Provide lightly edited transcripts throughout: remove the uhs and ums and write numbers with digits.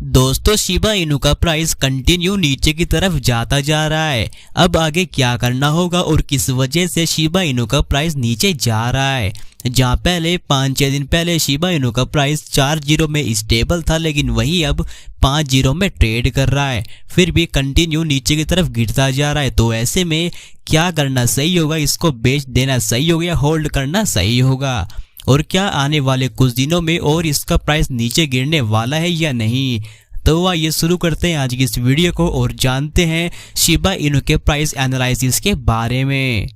दोस्तों Shiba Inu का price continue नीचे की तरफ जाता जा रहा है। अब आगे क्या करना होगा और किस वजह से शिबा इनू का प्राइस नीचे जा रहा है। जहां पहले 5-6 दिन पहले शिबा इनू का प्राइस 4 में स्टेबल था, लेकिन वही अब 5 में ट्रेड कर रहा है, फिर भी कंटिन्यू नीचे की तरफ गिरता जा रहा है। तो ऐसे में क्या करना सही होगा? इसको बेच देना सही होगा या होल्ड करना सही होगा? और क्या आने वाले कुछ दिनों में और इसका प्राइस नीचे गिरने वाला है या नहीं? तो आइए शुरू करते हैं आज की इस वीडियो को और जानते हैं शिबा इनू के प्राइस एनालिसिस के बारे में।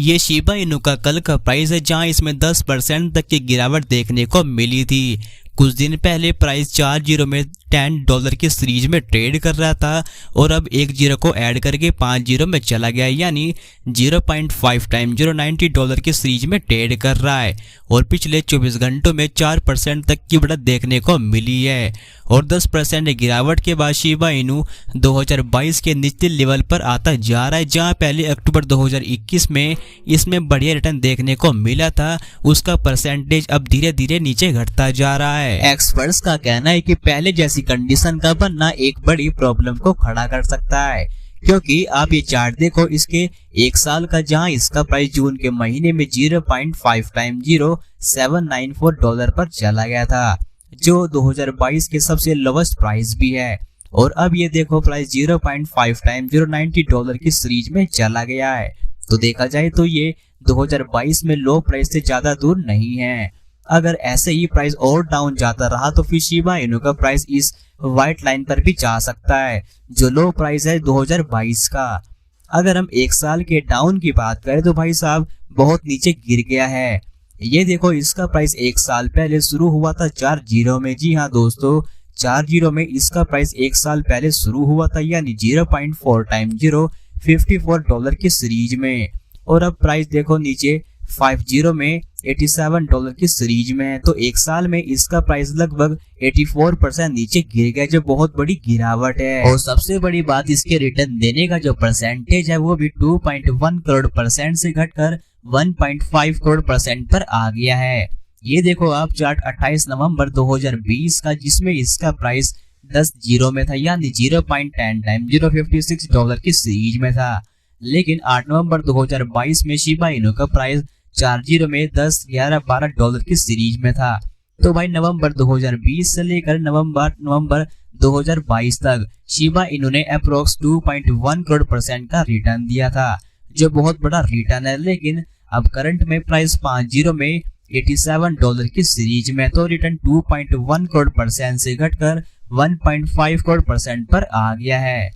ये शिबा इनू का कल का प्राइस है, जहां इसमें 10% तक की गिरावट देखने को मिली थी। कुछ दिन पहले प्राइस 4 में $10 की सीरीज में ट्रेड कर रहा था और अब 1 जीरो को ऐड करके 5 में चला गया, यानी 0.5 टाइम $90 की सीरीज में ट्रेड कर रहा है। और पिछले 24 घंटों में 4% तक की बढ़त देखने को मिली है और 10% गिरावट के बाद शिबा इनू 2022 के निचले लेवल पर आता जा रहा है। जहां पहले अक्टूबर 2021 में इसमें बढ़िया रिटर्न देखने को मिला था, उसका परसेंटेज अब धीरे धीरे नीचे घटता जा रहा है। एक्सपर्ट्स का कहना है कि पहले जैसी कंडीशन का बनना एक बड़ी प्रॉब्लम को खड़ा कर सकता है, क्योंकि आप ये चार्ट देखो इसके 1 साल का, जहां इसका प्राइस जून के महीने में 0.5 टाइम $0794 पर चला गया था, जो 2022 के सबसे लोवेस्ट प्राइस भी है। और अब ये देखो प्राइस 0.5 टाइम $90 की सीरीज में चला गया है। तो देखा जाए तो ये 2022 में लो प्राइस से ज्यादा दूर नहीं है। अगर ऐसे ही प्राइस और डाउन जाता रहा तो फिर शिबा इनू का प्राइस इस व्हाइट लाइन पर भी जा सकता है, जो लो प्राइस है 2022 का। अगर हम 1 साल के डाउन की बात करें तो भाई साहब बहुत नीचे गिर गया है। ये देखो इसका प्राइस 1 साल पहले शुरू हुआ था 4 में। जी हाँ दोस्तों, 4 में इसका प्राइस 1 साल पहले शुरू हुआ था, यानी 0.4 टाइम $54 की सीरीज में। और अब प्राइस देखो नीचे 50 में $87 की सीरीज में है। तो 1 साल में इसका प्राइस लगभग 84% नीचे गिर गया, जो बहुत बड़ी गिरावट है। और सबसे बड़ी बात, इसके रिटर्न देने का जो परसेंटेज है वो भी 2.1 करोड़% से घटकर 1.5 करोड़% पर आ गया है। ये देखो आप चार्ट 28 नवंबर 2020 का, जिसमें इसका प्राइस 10 में था, यानी 0.10 टाइम $056 की सीरीज में था। लेकिन 8 नवंबर 2022 में शिबा इनू का प्राइस 4 में 10, 11, $12 की सीरीज में था। तो भाई नवंबर 2020 से लेकर नवंबर 2022 तक शिबा इनू ने अप्रोक्स 2.1 करोड़% का रिटर्न दिया था, जो बहुत बड़ा रिटर्न है। लेकिन अब करंट में प्राइस 5 में $87 की सीरीज में, तो रिटर्न 2.1 करोड़% से घटकर 1.5 करोड़% पर आ गया है।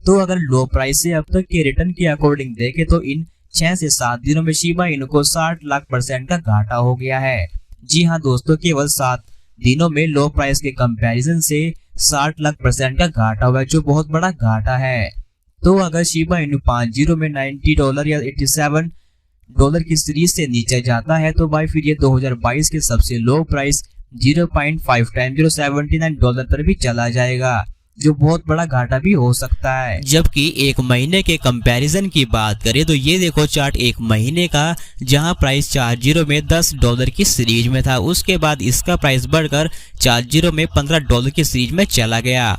तो अगर लो प्राइस से अब तक के रिटर्न के अकॉर्डिंग देखें तो इन 6 से 7 दिनों में शिबा इनू को 60 लाख% का घाटा हो गया है। जी हाँ दोस्तों, केवल 7 दिनों में लो प्राइस के कंपैरिजन से 60 लाख% का घाटा हुआ है, जो बहुत बड़ा घाटा है। तो अगर शिबा इनू 5 में $90 या $87 की सीरीज से नीचे जाता है तो भाई फिर ये 2022 के सबसे लो प्राइस 0.5 टाइम $79 पर भी चला जाएगा, जो बहुत बड़ा घाटा भी हो सकता है। जबकि 1 महीने के कंपैरिजन की बात करें तो ये देखो चार्ट 1 महीने का, जहां प्राइस 4 में $10 की सीरीज में था, उसके बाद इसका प्राइस बढ़कर 4 में $15 की सीरीज में चला गया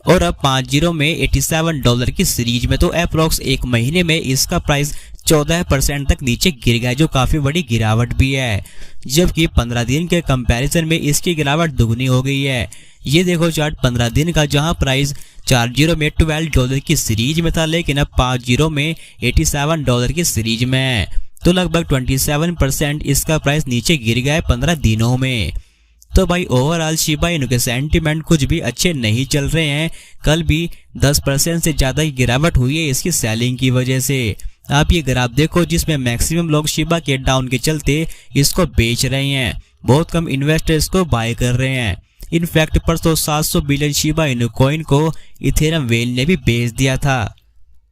और अब 5 में $87 की सीरीज में। तो अप्रोक्स 1 महीने में इसका प्राइस 14% तक नीचे गिर गया, जो काफी बड़ी गिरावट भी है। जबकि 15 दिन के कंपैरिजन में इसकी गिरावट दुगनी हो गई है। ये देखो चार्ट 15 दिन का, जहां प्राइस 4 में $12 की सीरीज में था, लेकिन अब 5 में $87 की सीरीज में है। तो लगभग 27% इसका प्राइस नीचे गिर गया है 15 दिनों में। तो भाई ओवरऑल शिबा इनू के सेंटीमेंट कुछ भी अच्छे नहीं चल रहे हैं। कल भी 10% से ज्यादा ही गिरावट हुई है इसकी सेलिंग की वजह से। आप ये ग्राफ देखो, जिसमें मैक्सिमम लोग शिबा के डाउन के चलते इसको बेच रहे हैं, बहुत कम इन्वेस्टर्स को बाय कर रहे हैं। इनफैक्ट परसों 700 बिलियन शिबा इनू कॉइन को इथेरियम वेल ने भी बेच दिया था।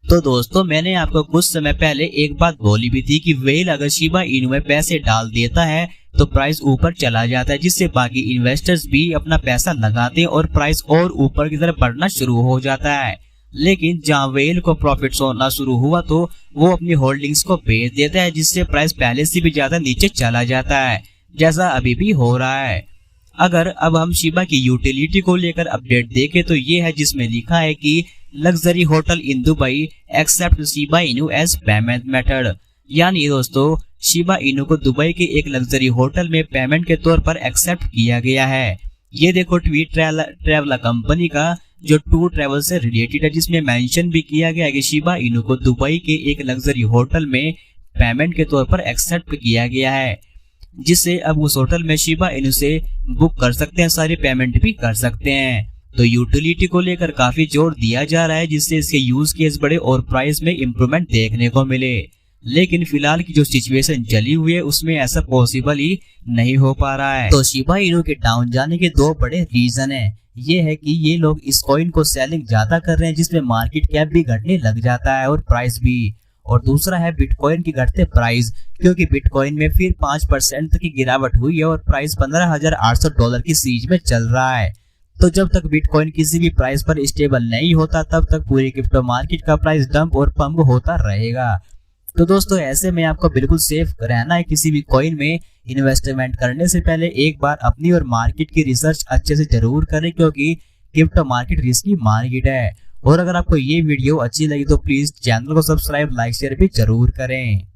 तो दोस्तों मैंने आपको कुछ समय पहले एक बात बोली भी थी कि वेल अगर शिबा इनू में पैसे डाल देता है तो प्राइस ऊपर चला जाता है, जिससे बाकी इन्वेस्टर्स भी अपना पैसा लगाते हैं और प्राइस और ऊपर की तरफ बढ़ना शुरू हो जाता है। लेकिन जहां वेल को प्रॉफिट्स होना शुरू हुआ तो वो अपनी होल्डिंग्स को बेच देता है, जिससे प्राइस पहले से भी ज्यादा नीचे चला जाता है, जैसा अभी भी हो रहा है। अगर अब हम शिबा की यूटिलिटी को लेकर अपडेट देखें तो ये है जिसमें लिखा है कि luxury hotel in Dubai accept Shiba Inu as payment method. यानी दोस्तों शिबा इनू को दुबई के एक लग्जरी होटल में पेमेंट के तौर पर एक्सेप्ट किया गया है। ये देखो ट्वीट ट्रैवल कंपनी का जो टूर ट्रैवल से रिलेटेड है, जिसमें मेंशन भी किया गया है कि शिबा इनू को दुबई के एक लग्जरी होटल में पेमेंट के तौर पर एक्सेप्ट किया गया है, जिससे अब उस होटल में शिबा इनू से बुक कर सकते हैं, सारी पेमेंट भी कर सकते हैं। तो यूटिलिटी को लेकर काफी जोर दिया जा रहा है, जिससे इसके यूज केस बढ़े और प्राइस में इंप्रूवमेंट देखने को मिले। लेकिन फिलहाल की जो सिचुएशन चली हुई है उसमें ऐसा पॉसिबल ही नहीं हो पा रहा है। तो शिबा इनू के डाउन जाने के दो बड़े रीजन है। ये है कि ये लोग इस कॉइन को सेलिंग ज्यादा कर रहे हैं, जिसमें मार्केट कैप भी घटने लग जाता है और प्राइस भी। और दूसरा है बिटकॉइन की घटते प्राइस, क्योंकि बिटकॉइन में फिर 5% तक की गिरावट हुई है और प्राइस $15,800 की सीरीज में चल रहा है। तो जब तक बिटकॉइन किसी भी प्राइस पर स्टेबल नहीं होता तब तक पूरी क्रिप्टो मार्केट का प्राइस डंप और पंप होता रहेगा। तो दोस्तों ऐसे में आपको बिल्कुल सेफ रहना है। किसी भी कॉइन में इन्वेस्टमेंट करने से पहले एक बार अपनी और मार्केट की रिसर्च अच्छे से जरूर करें, क्योंकि क्रिप्टो मार्केट रिस्की मार्केट है। और अगर आपको ये वीडियो अच्छी लगी तो प्लीज चैनल को सब्सक्राइब, लाइक, शेयर भी जरूर करें।